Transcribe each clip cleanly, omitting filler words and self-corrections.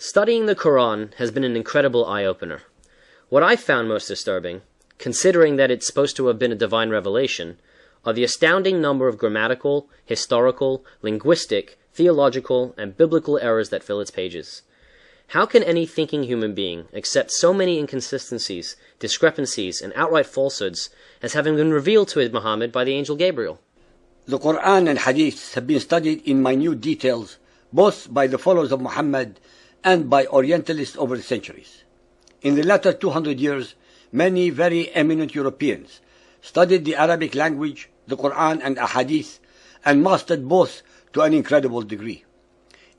Studying the Quran has been an incredible eye-opener. What I found most disturbing, considering that it's supposed to have been a divine revelation, are the astounding number of grammatical, historical, linguistic, theological, and biblical errors that fill its pages. How can any thinking human being accept so many inconsistencies, discrepancies, and outright falsehoods as having been revealed to Muhammad by the angel Gabriel? The Quran and Hadith have been studied in minute details, both by the followers of Muhammad and by Orientalists over the centuries. In the latter 200 years, many very eminent Europeans studied the Arabic language, the Quran and Ahadith, and mastered both to an incredible degree.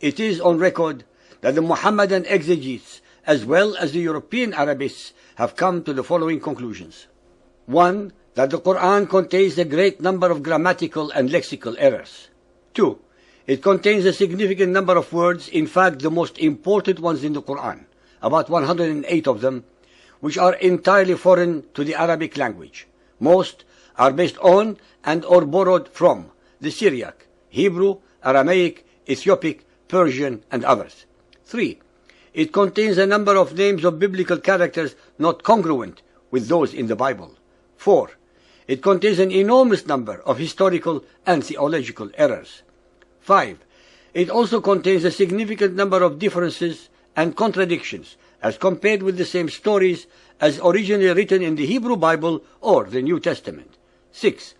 It is on record that the Muhammadan exegetes as well as the European Arabists have come to the following conclusions. 1. That the Quran contains a great number of grammatical and lexical errors. 2. It contains a significant number of words, in fact the most important ones in the Quran, about 108 of them, which are entirely foreign to the Arabic language. Most are based on and or borrowed from the Syriac, Hebrew, Aramaic, Ethiopic, Persian, and others. 3. It contains a number of names of biblical characters not congruent with those in the Bible. 4. It contains an enormous number of historical and theological errors. 5. It also contains a significant number of differences and contradictions as compared with the same stories as originally written in the Hebrew Bible or the New Testament. 6.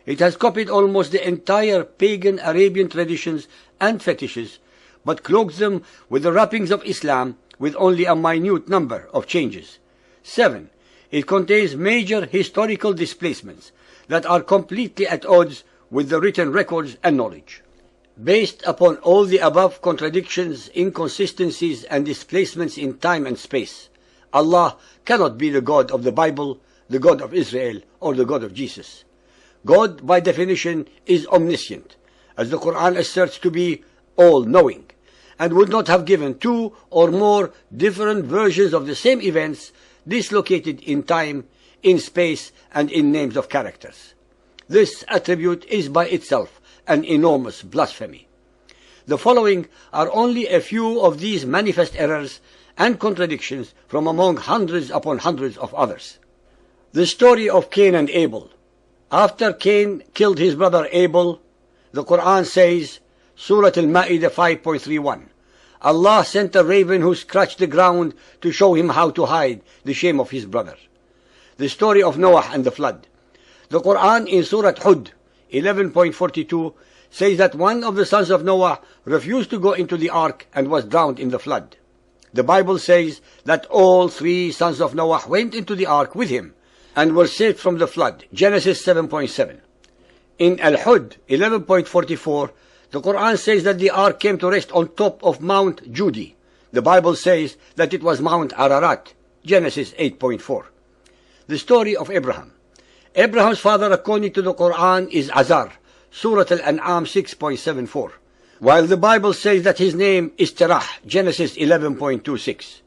It has copied almost the entire pagan Arabian traditions and fetishes, but cloaked them with the wrappings of Islam with only a minute number of changes. 7. It contains major historical displacements that are completely at odds with the written records and knowledge. Based upon all the above contradictions, inconsistencies, and displacements in time and space, Allah cannot be the God of the Bible, the God of Israel, or the God of Jesus. God, by definition, is omniscient, as the Quran asserts to be all-knowing, and would not have given two or more different versions of the same events dislocated in time, in space, and in names of characters. This attribute is by itself an enormous blasphemy. The following are only a few of these manifest errors and contradictions from among hundreds upon hundreds of others. The story of Cain and Abel. After Cain killed his brother Abel, the Quran says, Surah Al-Ma'idah 5.31, Allah sent a raven who scratched the ground to show him how to hide the shame of his brother. The story of Noah and the flood. The Quran in Surah Hud 11.42 says that one of the sons of Noah refused to go into the ark and was drowned in the flood. The Bible says that all three sons of Noah went into the ark with him and were saved from the flood. Genesis 7.7. In Al-Hud 11.44, the Quran says that the ark came to rest on top of Mount Judi. The Bible says that it was Mount Ararat. Genesis 8.4. The story of Abraham. Abraham's father, according to the Quran, is Azar, Surah Al-An'am 6.74, while the Bible says that his name is Terah, Genesis 11.26.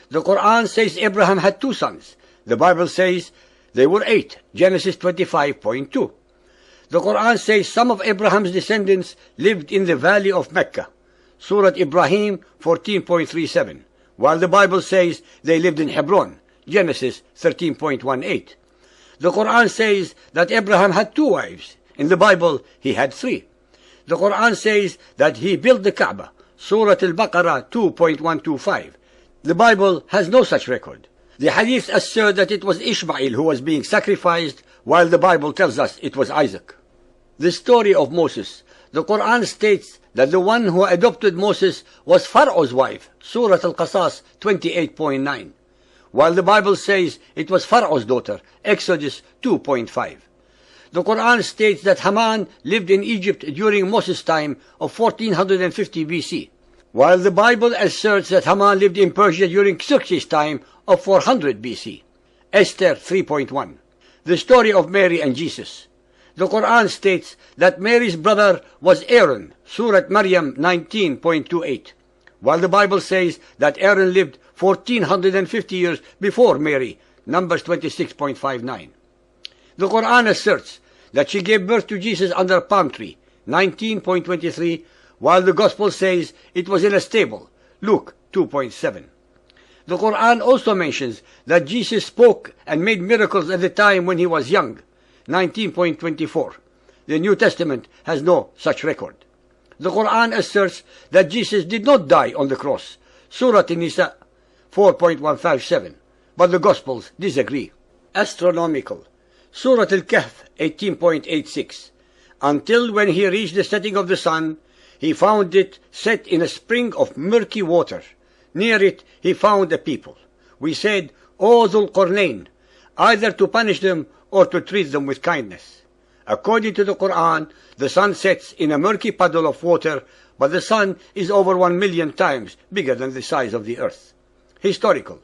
The Quran says Abraham had two sons. The Bible says they were 8, Genesis 25.2. The Quran says some of Abraham's descendants lived in the valley of Mecca, Surah Ibrahim 14.37, while the Bible says they lived in Hebron, Genesis 13.18. The Quran says that Abraham had two wives. In the Bible, he had 3. The Quran says that he built the Kaaba, Surah Al-Baqarah 2.125. The Bible has no such record. The Hadith assert that it was Ishmael who was being sacrificed, while the Bible tells us it was Isaac. The story of Moses. The Quran states that the one who adopted Moses was Pharaoh's wife, Surah Al-Qasas 28.9. while the Bible says it was Pharaoh's daughter, Exodus 2.5. The Quran states that Haman lived in Egypt during Moses' time of 1450 BC, while the Bible asserts that Haman lived in Persia during Xerxes' time of 400 BC. Esther 3.1. The story of Mary and Jesus. The Quran states that Mary's brother was Aaron, Surah Maryam 19.28, while the Bible says that Aaron lived 1450 years before Mary, Numbers 26.59. The Quran asserts that she gave birth to Jesus under a palm tree, 19.23, while the Gospel says it was in a stable, Luke 2.7. The Quran also mentions that Jesus spoke and made miracles at the time when he was young, 19.24. The New Testament has no such record. The Quran asserts that Jesus did not die on the cross, Surah An-Nisa 4.157, but the Gospels disagree. Astronomical, Surah Al-Kahf 18.86. Until when he reached the setting of the sun, he found it set in a spring of murky water. Near it he found a people. We said, O Dhul Qarnayn, either to punish them or to treat them with kindness. According to the Quran, the sun sets in a murky puddle of water, but the sun is over 1 million times bigger than the size of the earth. Historical,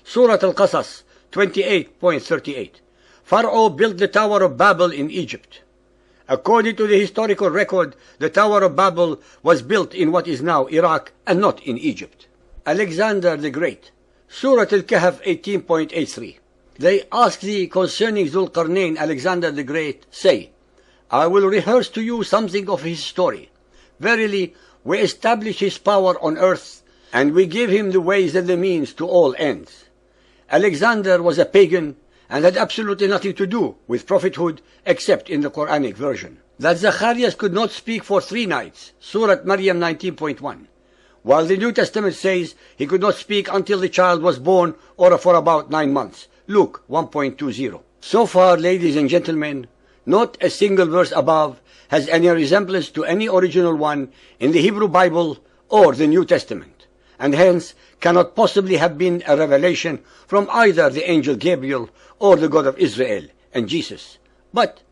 Surah Al-Qasas 28.38. Pharaoh built the Tower of Babel in Egypt. According to the historical record, the Tower of Babel was built in what is now Iraq and not in Egypt. Alexander the Great, Surah Al-Kahf 18.83. They ask thee concerning Dhul Qarnayn, Alexander the Great, say, I will rehearse to you something of his story. Verily, we establish his power on earth, and we give him the ways and the means to all ends. Alexander was a pagan and had absolutely nothing to do with prophethood except in the Quranic version. That Zacharias could not speak for 3 nights, Surah Maryam 19.1. While the New Testament says he could not speak until the child was born or for about 9 months, Luke 1.20. So far, ladies and gentlemen, not a single verse above has any resemblance to any original one in the Hebrew Bible or the New Testament, and hence cannot possibly have been a revelation from either the angel Gabriel or the God of Israel and Jesus. But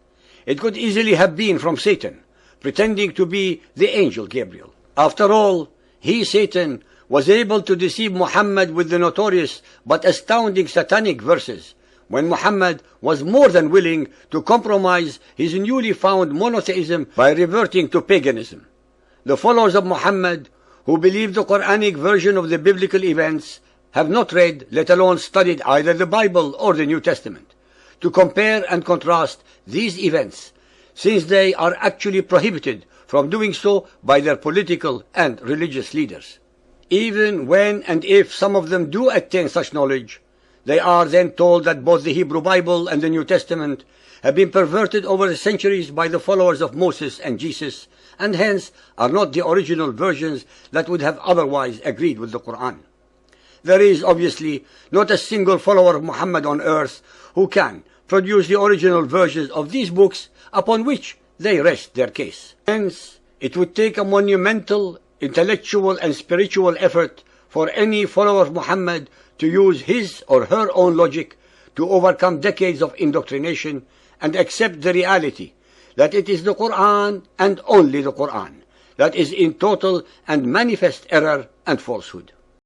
it could easily have been from Satan, pretending to be the angel Gabriel. After all, he, Satan, was able to deceive Muhammad with the notorious but astounding satanic verses, when Muhammad was more than willing to compromise his newly found monotheism by reverting to paganism. The followers of Muhammad, who believe the Quranic version of the biblical events, have not read, let alone studied either the Bible or the New Testament, to compare and contrast these events, since they are actually prohibited from doing so by their political and religious leaders. Even when and if some of them do attain such knowledge, they are then told that both the Hebrew Bible and the New Testament have been perverted over the centuries by the followers of Moses and Jesus, and hence are not the original versions that would have otherwise agreed with the Quran. There is obviously not a single follower of Muhammad on earth who can produce the original versions of these books upon which they rest their case. Hence, it would take a monumental intellectual and spiritual effort for any follower of Muhammad to use his or her own logic to overcome decades of indoctrination and accept the reality that it is the Quran and only the Quran that is in total and manifest error and falsehood.